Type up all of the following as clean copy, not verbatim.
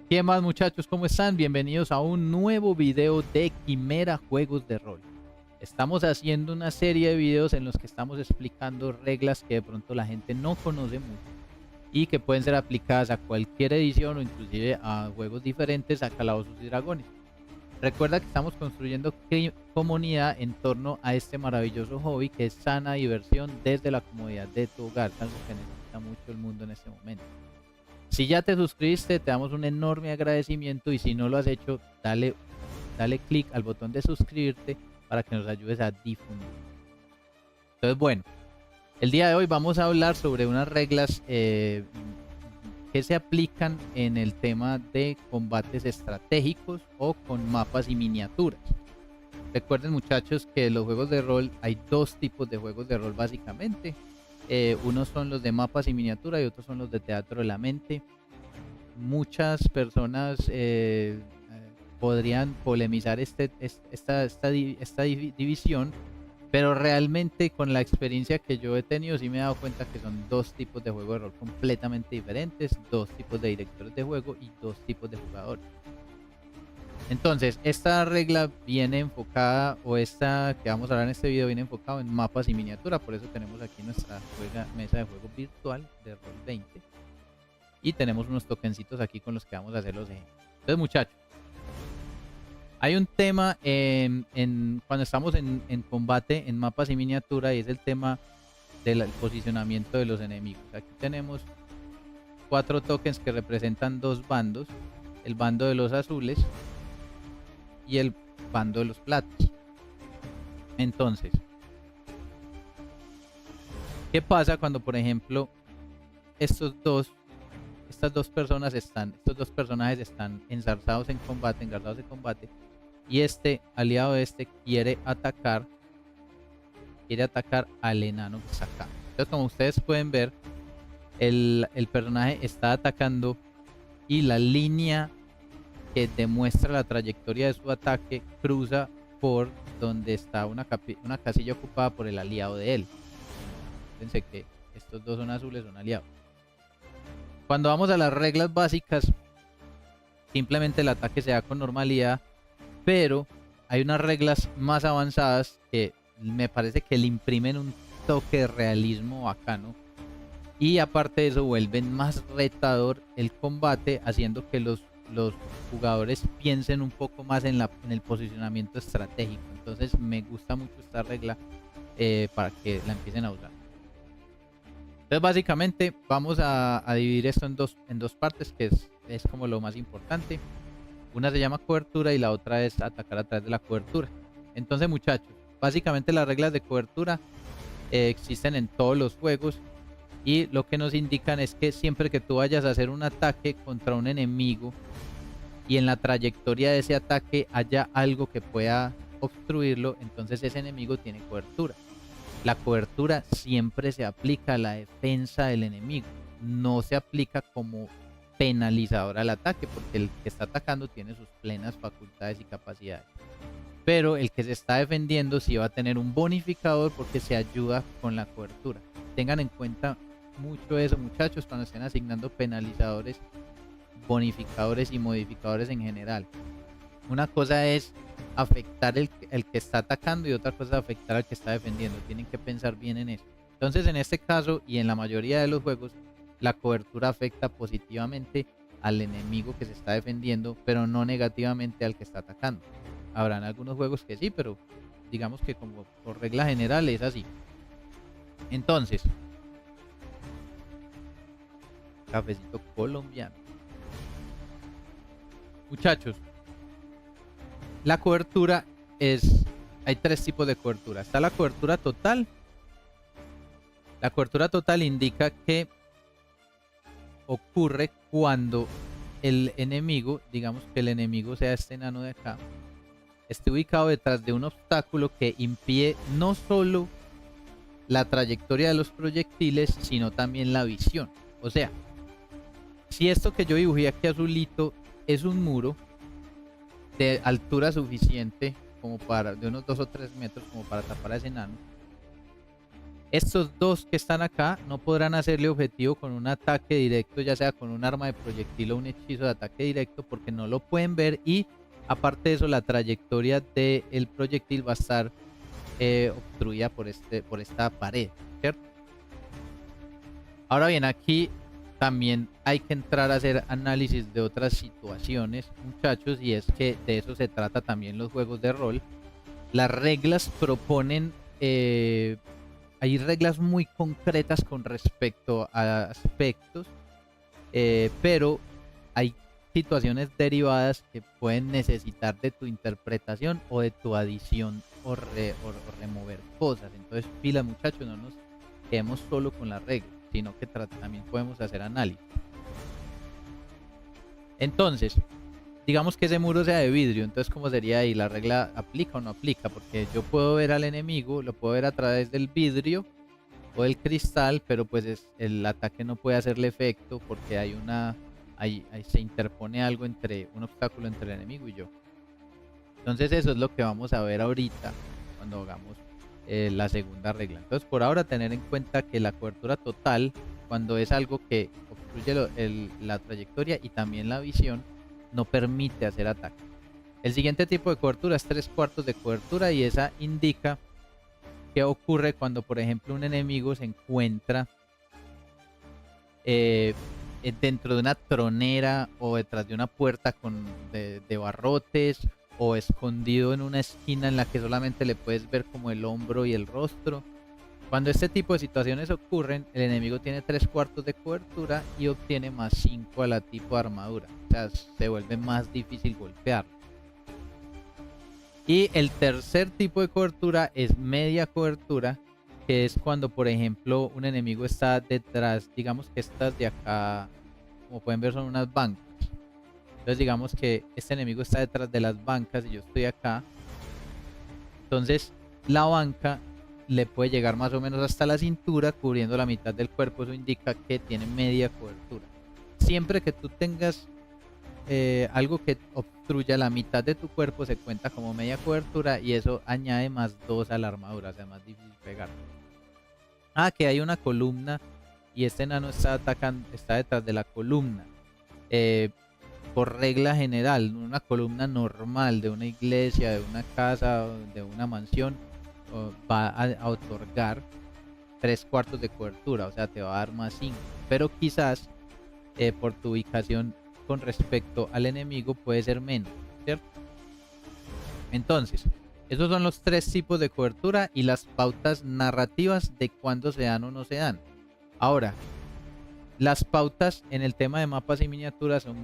¿Qué más, muchachos? ¿Cómo están? Bienvenidos a un nuevo video de Quimera Juegos de Rol. Estamos haciendo una serie de videos en los que estamos explicando reglas que de pronto la gente no conoce mucho y que pueden ser aplicadas a cualquier edición o inclusive a juegos diferentes, a Calabozos y Dragones. Recuerda que estamos construyendo comunidad en torno a este maravilloso hobby que es sana diversión desde la comodidad de tu hogar, algo que necesita mucho el mundo en este momento. Si ya te suscribiste, te damos un enorme agradecimiento y si no lo has hecho, dale clic al botón de suscribirte para que nos ayudes a difundir. Entonces, bueno, el día de hoy vamos a hablar sobre unas reglas que se aplican en el tema de combates estratégicos o con mapas y miniaturas. Recuerden, muchachos, que los juegos de rol, hay dos tipos de juegos de rol básicamente. Unos son los de mapas y miniatura y otros son los de teatro de la mente. Muchas personas podrían polemizar esta división, pero realmente con la experiencia que yo he tenido sí me he dado cuenta que son dos tipos de juego de rol completamente diferentes, dos tipos de directores de juego y dos tipos de jugadores. Entonces, esta regla viene enfocada, o esta que vamos a hablar en este video, viene enfocado en mapas y miniatura. Por eso tenemos aquí nuestra mesa de juego virtual de Roll20. Y tenemos unos tokencitos aquí con los que vamos a hacer los ejemplos. Entonces, muchachos, hay un tema cuando estamos en combate en mapas y miniatura, y es el tema del posicionamiento de los enemigos. Aquí tenemos 4 tokens que representan dos bandos. El bando de los azules y el bando de los platos. Entonces, ¿qué pasa cuando, por ejemplo, estos dos personajes están enzarzados en combate, engarzados en combate, y este aliado de este quiere atacar al enano que está acá? Entonces, como ustedes pueden ver, el personaje está atacando y la línea que demuestra la trayectoria de su ataque cruza por donde está una casilla ocupada por el aliado de él. Fíjense que estos dos son azules, son aliados. Cuando vamos a las reglas básicas, simplemente el ataque se da con normalidad, pero hay unas reglas más avanzadas que me parece que le imprimen un toque de realismo bacano, y aparte de eso vuelven más retador el combate, haciendo que los jugadores piensen un poco más en el posicionamiento estratégico. Entonces me gusta mucho esta regla para que la empiecen a usar. Entonces básicamente vamos a dividir esto en dos partes, que es como lo más importante. Una se llama cobertura y la otra es atacar a través de la cobertura. Entonces, muchachos, básicamente las reglas de cobertura existen en todos los juegos, y lo que nos indican es que siempre que tú vayas a hacer un ataque contra un enemigo y en la trayectoria de ese ataque haya algo que pueda obstruirlo, entonces ese enemigo tiene cobertura. La cobertura siempre se aplica a la defensa del enemigo, no se aplica como penalizador al ataque, porque el que está atacando tiene sus plenas facultades y capacidades, pero el que se está defendiendo sí va a tener un bonificador porque se ayuda con la cobertura. Tengan en cuenta mucho eso, muchachos, cuando estén asignando penalizadores, bonificadores y modificadores en general. Una cosa es afectar el que está atacando y otra cosa es afectar al que está defendiendo. Tienen que pensar bien en eso. Entonces, en este caso y en la mayoría de los juegos, la cobertura afecta positivamente al enemigo que se está defendiendo, pero no negativamente al que está atacando. Habrán algunos juegos que sí, pero digamos que como por regla general es así. Entonces, cafecito colombiano. Muchachos, la cobertura hay 3 tipos de cobertura. Está la cobertura total. La cobertura total indica que ocurre cuando el enemigo, digamos que el enemigo sea este enano de acá, esté ubicado detrás de un obstáculo que impide no solo la trayectoria de los proyectiles, sino también la visión. O sea, si esto que yo dibujé aquí azulito es un muro de altura suficiente como para, de unos 2 o 3 metros, como para tapar a ese enano, Estos dos que están acá no podrán hacerle objetivo con un ataque directo, ya sea con un arma de proyectil o un hechizo de ataque directo, porque no lo pueden ver y aparte de eso la trayectoria del proyectil va a estar obstruida por esta pared, ¿cierto? Ahora bien, aquí también hay que entrar a hacer análisis de otras situaciones, muchachos, y es que de eso se trata también los juegos de rol. Las reglas proponen, hay reglas muy concretas con respecto a aspectos, pero hay situaciones derivadas que pueden necesitar de tu interpretación o de tu adición o remover cosas. Entonces, pila muchachos, no nos quedemos solo con las reglas, sino que también podemos hacer análisis. Entonces, digamos que ese muro sea de vidrio, entonces ¿cómo sería ahí? ¿La regla aplica o no aplica? Porque yo puedo ver al enemigo, lo puedo ver a través del vidrio o del cristal, pero pues el ataque no puede hacerle efecto porque hay ahí se interpone algo un obstáculo entre el enemigo y yo. Entonces eso es lo que vamos a ver ahorita cuando hagamos la segunda regla. Entonces por ahora tener en cuenta que la cobertura total, cuando es algo que obstruye la trayectoria y también la visión, no permite hacer ataque. El siguiente tipo de cobertura es 3/4 de cobertura y esa indica qué ocurre cuando, por ejemplo, un enemigo se encuentra dentro de una tronera o detrás de una puerta de barrotes o escondido en una esquina en la que solamente le puedes ver como el hombro y el rostro. Cuando este tipo de situaciones ocurren, el enemigo tiene 3/4 de cobertura y obtiene +5 a la tipo de armadura. O sea, se vuelve más difícil golpearlo. Y el tercer tipo de cobertura es media cobertura, que es cuando, por ejemplo, un enemigo está detrás, digamos que estas de acá, como pueden ver, son unas bancas. Entonces, digamos que este enemigo está detrás de las bancas y yo estoy acá. Entonces, la banca le puede llegar más o menos hasta la cintura, cubriendo la mitad del cuerpo. Eso indica que tiene media cobertura. Siempre que tú tengas algo que obstruya la mitad de tu cuerpo, se cuenta como media cobertura y eso añade +2 a la armadura, o sea, más difícil pegar. Que hay una columna y este enano está detrás de la columna. Por regla general, una columna normal de una iglesia, de una casa, de una mansión, va a otorgar 3/4 de cobertura, o sea, te va a dar +5. Pero quizás por tu ubicación con respecto al enemigo puede ser menos, ¿cierto? Entonces, esos son los 3 tipos de cobertura y las pautas narrativas de cuándo se dan o no se dan. Ahora, las pautas en el tema de mapas y miniaturas son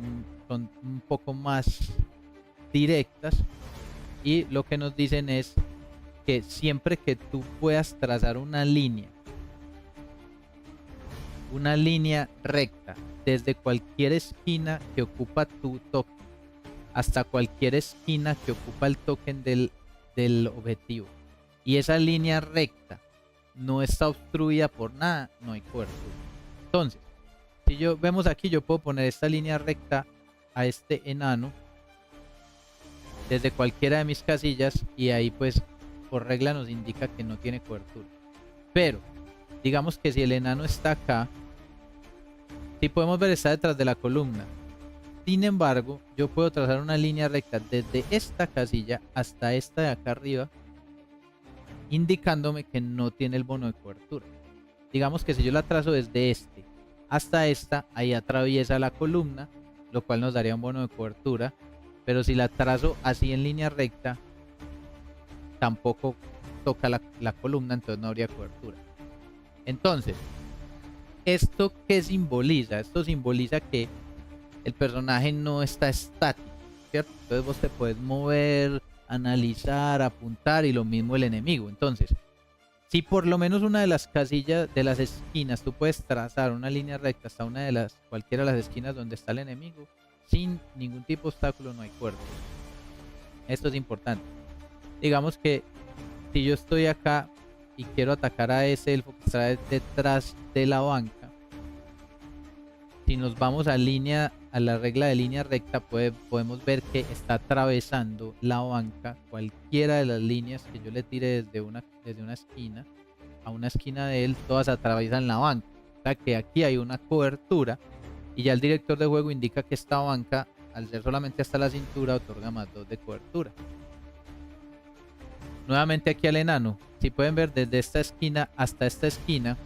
un poco más directas y lo que nos dicen es que siempre que tú puedas trazar una línea recta desde cualquier esquina que ocupa tu token hasta cualquier esquina que ocupa el token del objetivo y esa línea recta no está obstruida por nada, no hay cobertura. Entonces, si vemos aquí, yo puedo poner esta línea recta a este enano desde cualquiera de mis casillas y ahí pues por regla nos indica que no tiene cobertura. Pero digamos que si el enano está acá, si podemos ver, está detrás de la columna. Sin embargo, yo puedo trazar una línea recta desde esta casilla hasta esta de acá arriba, indicándome que no tiene el bono de cobertura. Digamos que si yo la trazo desde este hasta esta, ahí atraviesa la columna, lo cual nos daría un bono de cobertura. Pero si la trazo así en línea recta, tampoco toca la columna, entonces no habría cobertura. Entonces, ¿esto qué simboliza? Esto simboliza que el personaje no está estático, ¿cierto? Entonces vos te puedes mover, analizar, apuntar y lo mismo el enemigo. Entonces, si por lo menos una de las casillas de las esquinas tú puedes trazar una línea recta hasta cualquiera de las esquinas donde está el enemigo, sin ningún tipo de obstáculo no hay cobertura. Esto es importante. Digamos que si yo estoy acá y quiero atacar a ese elfo que está detrás de la banca, si nos vamos a la regla de línea recta, podemos ver que está atravesando la banca cualquiera de las líneas que yo le tire desde una esquina a una esquina de él, todas atraviesan la banca. O sea que aquí hay una cobertura y ya el director de juego indica que esta banca, al ser solamente hasta la cintura, otorga más 2 de cobertura. Nuevamente aquí al enano, si pueden ver desde esta esquina hasta esta esquina,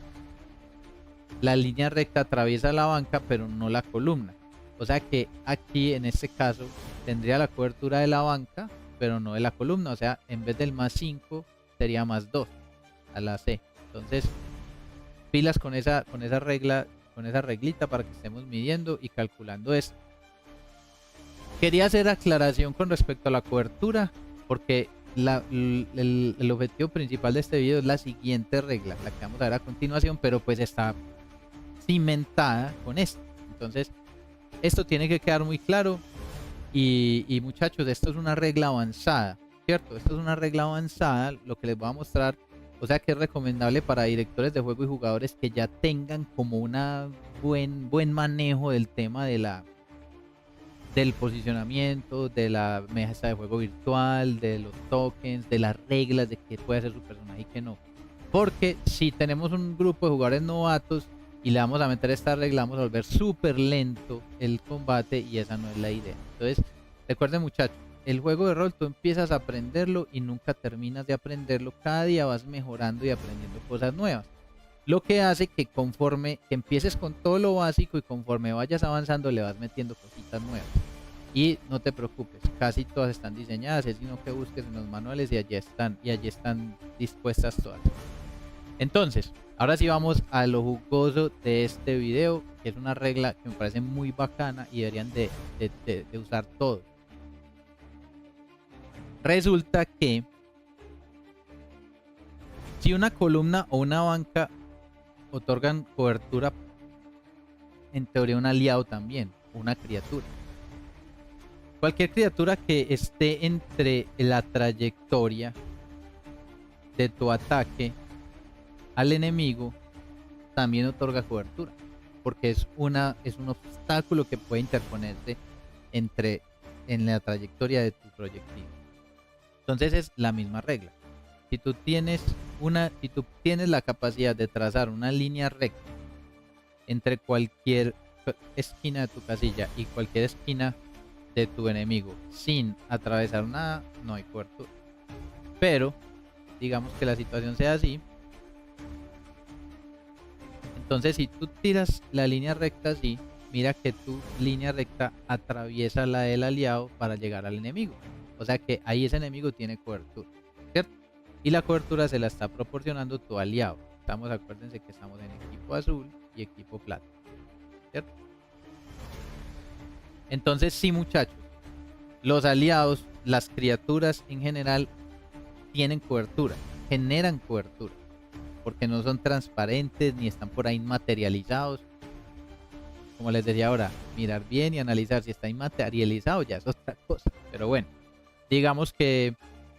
la línea recta atraviesa la banca pero no la columna. O sea que aquí en este caso tendría la cobertura de la banca pero no de la columna. O sea, en vez del más 5 sería más 2 a la C. Entonces, pilas con esa regla, con esa reglita para que estemos midiendo y calculando esto. Quería hacer aclaración con respecto a la cobertura porque el objetivo principal de este video es la siguiente regla, la que vamos a ver a continuación, pero pues está cimentada con esto. Entonces, esto tiene que quedar muy claro y muchachos, esto es una regla avanzada, ¿cierto? Esto es una regla avanzada, lo que les voy a mostrar, o sea que es recomendable para directores de juego y jugadores que ya tengan como una buen manejo del tema del posicionamiento, de la mesa de juego virtual, de los tokens, de las reglas de qué puede hacer su personaje y qué no. Porque si tenemos un grupo de jugadores novatos y le vamos a meter esta regla, vamos a volver súper lento el combate y esa no es la idea. Entonces, recuerden muchachos, el juego de rol tú empiezas a aprenderlo y nunca terminas de aprenderlo. Cada día vas mejorando y aprendiendo cosas nuevas. Lo que hace que conforme que empieces con todo lo básico y conforme vayas avanzando le vas metiendo cositas nuevas. Y no te preocupes, casi todas están diseñadas, es sino que busques en los manuales y allí están dispuestas todas. Entonces, ahora sí vamos a lo jugoso de este video, que es una regla que me parece muy bacana y deberían de usar todos. Resulta que si una columna o una banca otorgan cobertura, en teoría un aliado también, una criatura. Cualquier criatura que esté entre la trayectoria de tu ataque al enemigo también otorga cobertura, porque es un obstáculo que puede interponerse en la trayectoria de tu proyectil. Entonces es la misma regla. Si tú tienes la capacidad de trazar una línea recta entre cualquier esquina de tu casilla y cualquier esquina de tu enemigo sin atravesar nada, no hay cobertura. Pero digamos que la situación sea así, entonces si tú tiras la línea recta así, mira que tu línea recta atraviesa la del aliado para llegar al enemigo. O sea que ahí ese enemigo tiene cobertura, ¿cierto? Y la cobertura se la está proporcionando tu aliado. Acuérdense que estamos en equipo azul y equipo plata, ¿cierto? Entonces sí, muchachos, los aliados, las criaturas en general tienen cobertura, generan cobertura, porque no son transparentes ni están por ahí materializados. Como les decía ahora, mirar bien y analizar si está inmaterializado ya es otra cosa. Pero bueno, digamos que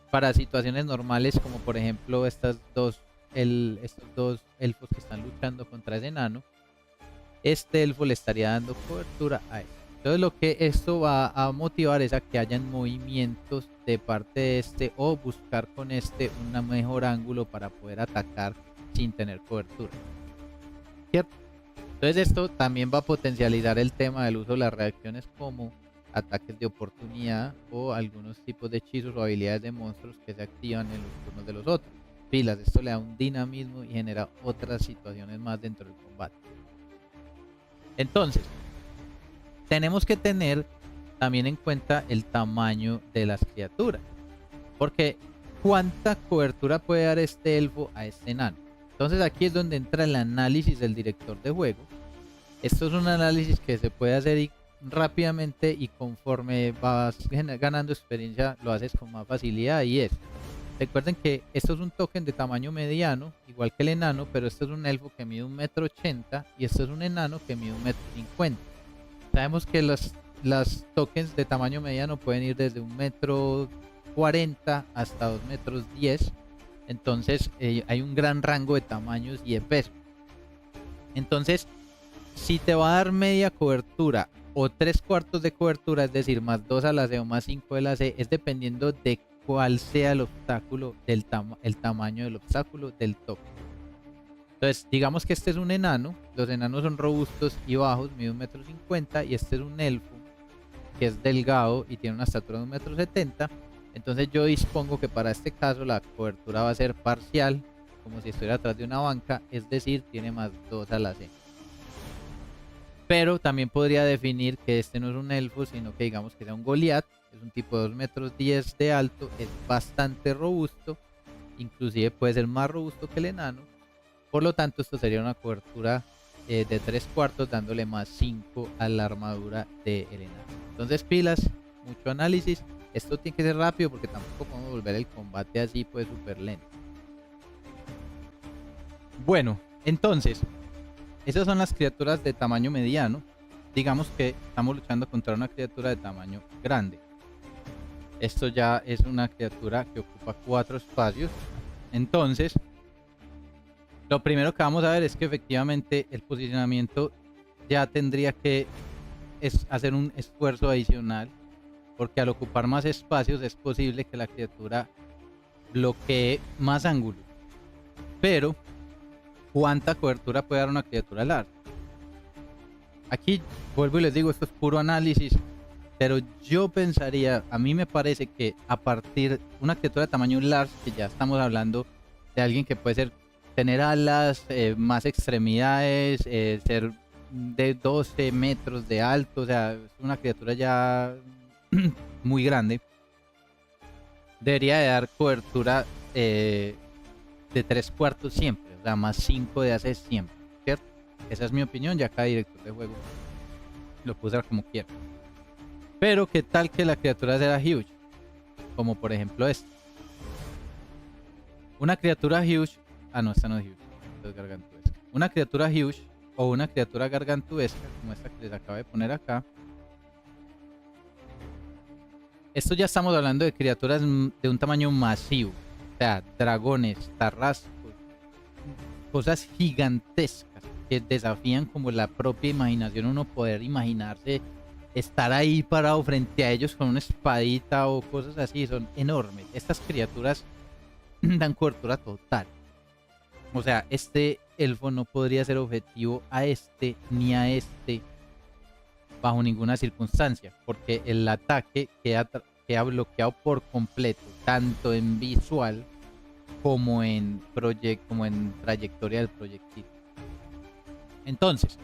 para situaciones normales, como por ejemplo estos dos elfos que están luchando contra ese enano, este elfo le estaría dando cobertura a él. Entonces lo que esto va a motivar es a que hayan movimientos de parte de este o buscar con este un mejor ángulo para poder atacar sin tener cobertura, ¿cierto? Entonces esto también va a potencializar el tema del uso de las reacciones como ataques de oportunidad o algunos tipos de hechizos o habilidades de monstruos que se activan en los turnos de los otros. Pilas, esto le da un dinamismo y genera otras situaciones más dentro del combate. Entonces, tenemos que tener también en cuenta el tamaño de las criaturas, porque cuánta cobertura puede dar este elfo a este enano. Entonces aquí es donde entra el análisis del director de juego. Esto es un análisis que se puede hacer rápidamente y conforme vas ganando experiencia lo haces con más facilidad, y es, recuerden que esto es un token de tamaño mediano, igual que el enano, pero esto es un elfo que mide 1,80 m y esto es un enano que mide 1,50 m. Sabemos que las tokens de tamaño mediano pueden ir desde 1,40 m hasta 2,10 m. Entonces hay un gran rango de tamaños y de peso. Entonces, si te va a dar media cobertura o 3/4 de cobertura, es decir, más 2 a la C o más 5 de la C, es dependiendo de cuál sea el obstáculo, el tamaño del obstáculo del token. Entonces, digamos que este es un enano. Los enanos son robustos y bajos, mide 1,50 m. Y este es un elfo que es delgado y tiene una estatura de 1,70 m. Entonces yo dispongo que para este caso la cobertura va a ser parcial, como si estuviera atrás de una banca, es decir, tiene +2 a la C. Pero también podría definir que este no es un elfo, sino que digamos que sea un Goliath. Es un tipo de 2,10 m de alto, es bastante robusto, inclusive puede ser más robusto que el enano. Por lo tanto, esto sería una cobertura de 3/4, dándole +5 a la armadura del enano. Entonces, pilas, mucho análisis. Esto tiene que ser rápido porque tampoco podemos volver el combate así, pues súper lento. Bueno, entonces, esas son las criaturas de tamaño mediano. Digamos que estamos luchando contra una criatura de tamaño grande. Esto ya es una criatura que ocupa 4 espacios. Entonces, lo primero que vamos a ver es que efectivamente el posicionamiento ya tendría que hacer un esfuerzo adicional, porque al ocupar más espacios es posible que la criatura bloquee más ángulos. Pero, ¿cuánta cobertura puede dar una criatura larga? Aquí vuelvo y les digo, esto es puro análisis, pero yo pensaría, a mí me parece que a partir de una criatura de tamaño large, que ya estamos hablando de alguien que puede tener alas, más extremidades, ser de 12 metros de alto, o sea, es una criatura ya muy grande, debería de dar cobertura de 3/4 siempre, o sea, +5 de AC siempre, ¿cierto? Esa es mi opinión, ya cada director de juego lo puede usar como quiera. Pero qué tal que la criatura sea huge, como por ejemplo esta. Una criatura huge, no, esta no es huge, esta es gargantuesca. Una criatura huge o una criatura gargantuesca, como esta que les acabo de poner acá. Esto ya estamos hablando de criaturas de un tamaño masivo, o sea, dragones, tarrascos, cosas gigantescas que desafían como la propia imaginación, uno poder imaginarse estar ahí parado frente a ellos con una espadita o cosas así, son enormes. Estas criaturas dan cobertura total. O sea, este elfo no podría ser objetivo a este ni a este bajo ninguna circunstancia, porque el ataque queda bloqueado por completo, tanto en visual como en trayectoria del proyectil. Entonces,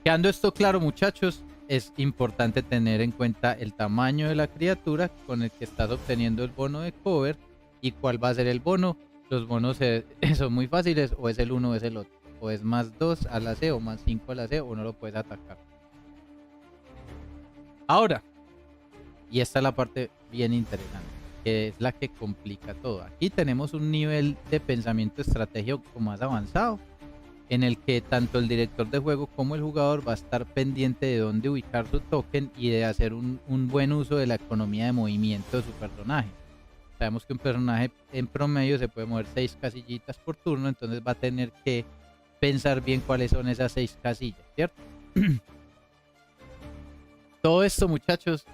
quedando esto claro, muchachos, es importante tener en cuenta el tamaño de la criatura con el que estás obteniendo el bono de cover y cuál va a ser el bono. Los bonos son muy fáciles, o es el uno o es el otro, o es +2 a la C o +5 a la C, o no lo puedes atacar. Ahora, y esta es la parte bien interesante, que es la que complica todo. Aquí tenemos un nivel de pensamiento estratégico más avanzado, en el que tanto el director de juego como el jugador va a estar pendiente de dónde ubicar su token y de hacer un buen uso de la economía de movimiento de su personaje. Sabemos que un personaje en promedio se puede mover 6 casillitas por turno, entonces va a tener que pensar bien cuáles son esas 6 casillas, ¿cierto? Todo esto, muchachos,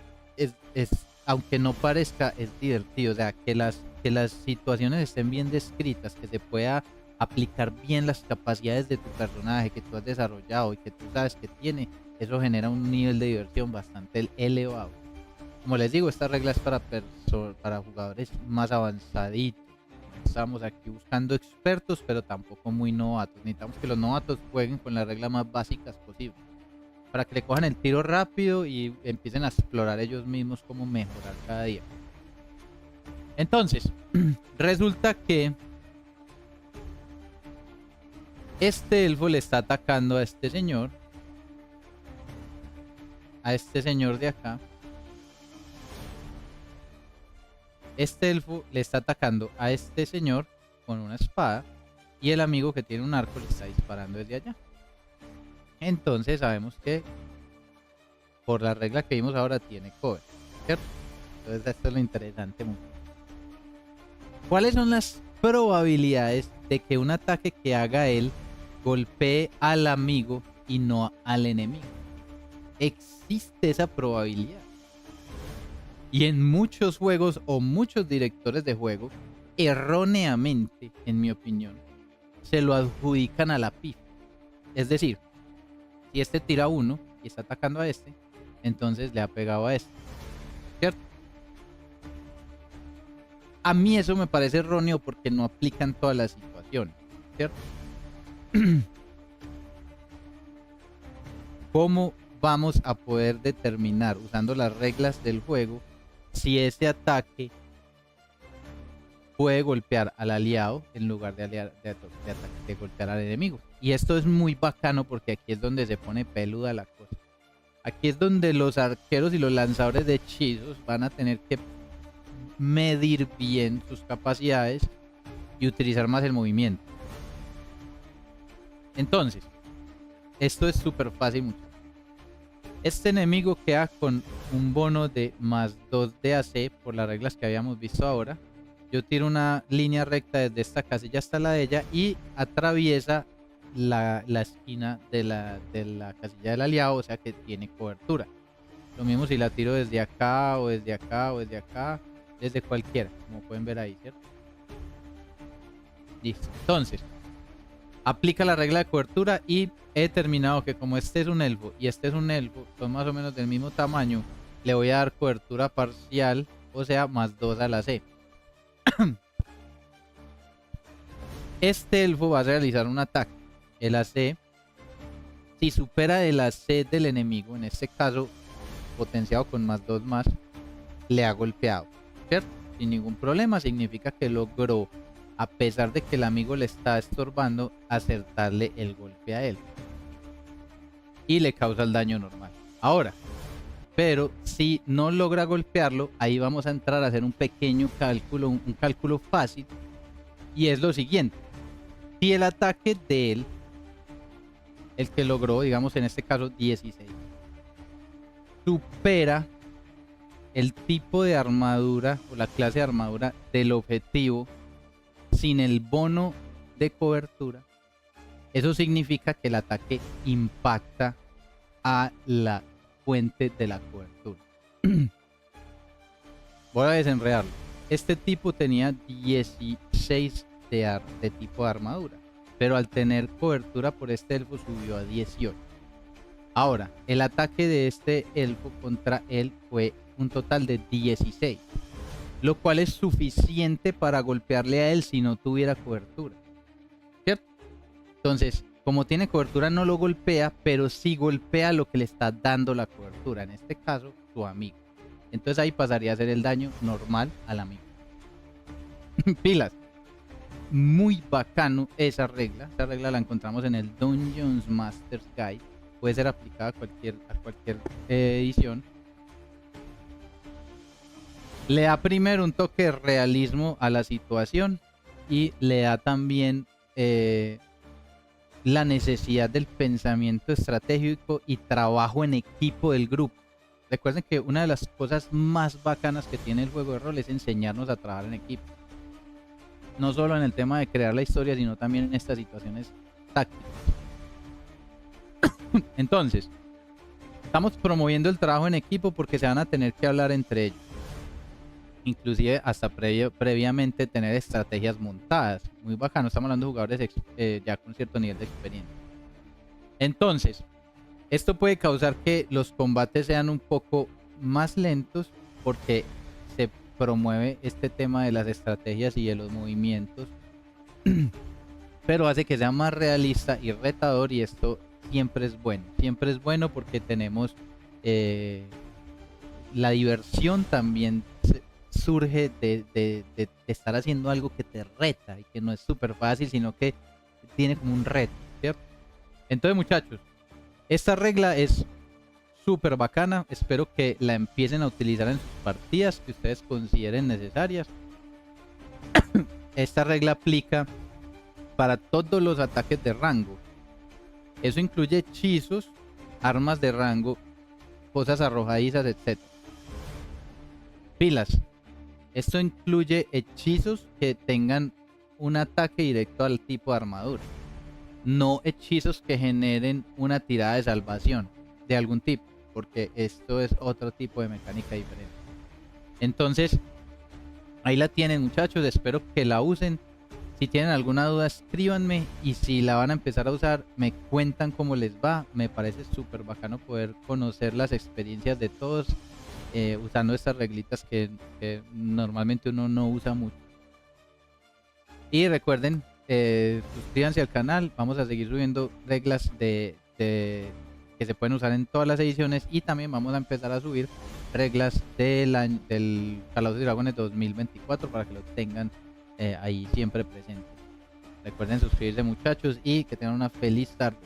aunque no parezca, es divertido. O sea, que las situaciones estén bien descritas, que se pueda aplicar bien las capacidades de tu personaje que tú has desarrollado y que tú sabes que tiene, eso genera un nivel de diversión bastante elevado. Como les digo, esta regla es para jugadores más avanzaditos. Estamos aquí buscando expertos, pero tampoco muy novatos. Necesitamos que los novatos jueguen con las reglas más básicas posibles, para que le cojan el tiro rápido y empiecen a explorar ellos mismos cómo mejorar cada día. Entonces, resulta que este elfo le está atacando a este señor de acá. Este elfo le está atacando a este señor con una espada, y el amigo que tiene un arco le está disparando desde allá. Entonces sabemos que por la regla que vimos ahora tiene cover, ¿cierto? Entonces esto es lo interesante. ¿Cuáles son las probabilidades de que un ataque que haga él golpee al amigo y no al enemigo? Existe esa probabilidad. Y en muchos juegos o muchos directores de juego, erróneamente, en mi opinión, se lo adjudican a la pif. Es decir, si este tira 1 y está atacando a este, entonces le ha pegado a este, ¿cierto? A mí eso me parece erróneo porque no aplican todas las situaciones, ¿cierto? ¿Cómo vamos a poder determinar, usando las reglas del juego, si ese ataque puede golpear al aliado en lugar de golpear al enemigo? Y esto es muy bacano porque aquí es donde se pone peluda la cosa. Aquí es donde los arqueros y los lanzadores de hechizos van a tener que medir bien sus capacidades y utilizar más el movimiento. Entonces, esto es súper fácil, muchachos. Este enemigo queda con un bono de más 2 de AC por las reglas que habíamos visto ahora. Yo tiro una línea recta desde esta casilla hasta la de ella y atraviesa la esquina de la casilla del aliado, o sea que tiene cobertura. Lo mismo si la tiro desde acá o desde acá o desde acá, desde cualquiera, como pueden ver ahí, ¿cierto? Listo. Entonces, aplica la regla de cobertura y he determinado que como este es un elfo y este es un elfo, son más o menos del mismo tamaño, le voy a dar cobertura parcial, o sea, más 2 a la C. Este elfo va a realizar un ataque. El AC, si supera el AC del enemigo, en este caso potenciado con más 2 más, le ha golpeado, ¿cierto? Sin ningún problema, significa que logró, a pesar de que el amigo le está estorbando, acertarle el golpe a él. Y le causa el daño normal. Ahora, pero si no logra golpearlo, ahí vamos a entrar a hacer un pequeño cálculo, un cálculo fácil. Y es lo siguiente. Si el ataque de él, el que logró, digamos en este caso 16, supera el tipo de armadura o la clase de armadura del objetivo sin el bono de cobertura, eso significa que el ataque impacta a la fuente de la cobertura. Voy a desenredarlo. Este tipo tenía 16 de tipo de armadura, pero al tener cobertura por este elfo subió a 18. Ahora, el ataque de este elfo contra él fue un total de 16, lo cual es suficiente para golpearle a él si no tuviera cobertura, ¿cierto? Entonces, como tiene cobertura no lo golpea, pero sí golpea lo que le está dando la cobertura, en este caso su amigo. Entonces ahí pasaría a ser el daño normal al amigo. Pilas. Muy bacano esa regla. Esa regla la encontramos en el Dungeons Master's Guide. Puede ser aplicada a cualquier edición. Le da primero un toque de realismo a la situación y le da también la necesidad del pensamiento estratégico y trabajo en equipo del grupo. Recuerden que una de las cosas más bacanas que tiene el juego de rol es enseñarnos a trabajar en equipo. No solo en el tema de crear la historia, sino también en estas situaciones tácticas. Entonces, estamos promoviendo el trabajo en equipo porque se van a tener que hablar entre ellos. Inclusive hasta previamente tener estrategias montadas. Muy bacano, estamos hablando de jugadores ya con cierto nivel de experiencia. Entonces, esto puede causar que los combates sean un poco más lentos porque se promueve este tema de las estrategias y de los movimientos, pero hace que sea más realista y retador, y esto siempre es bueno porque tenemos la diversión también surge de estar haciendo algo que te reta y que no es súper fácil, sino que tiene como un reto, ¿cierto? Entonces, muchachos, esta regla es súper bacana. Espero que la empiecen a utilizar en sus partidas que ustedes consideren necesarias. Esta regla aplica para todos los ataques de rango. Eso incluye hechizos, armas de rango, cosas arrojadizas, etc. Pilas. Esto incluye hechizos que tengan un ataque directo al tipo de armadura. No hechizos que generen una tirada de salvación de algún tipo, porque esto es otro tipo de mecánica diferente. Entonces, ahí la tienen, muchachos. Espero que la usen. Si tienen alguna duda, escríbanme y si la van a empezar a usar, me cuentan cómo les va. Me parece súper bacano poder conocer las experiencias de todos usando estas reglitas que normalmente uno no usa mucho. Y recuerden, suscríbanse al canal. Vamos a seguir subiendo reglas que se pueden usar en todas las ediciones. Y también vamos a empezar a subir reglas del Calabozos y Dragones 2024 para que lo tengan ahí siempre presente. Recuerden suscribirse, muchachos, y que tengan una feliz tarde.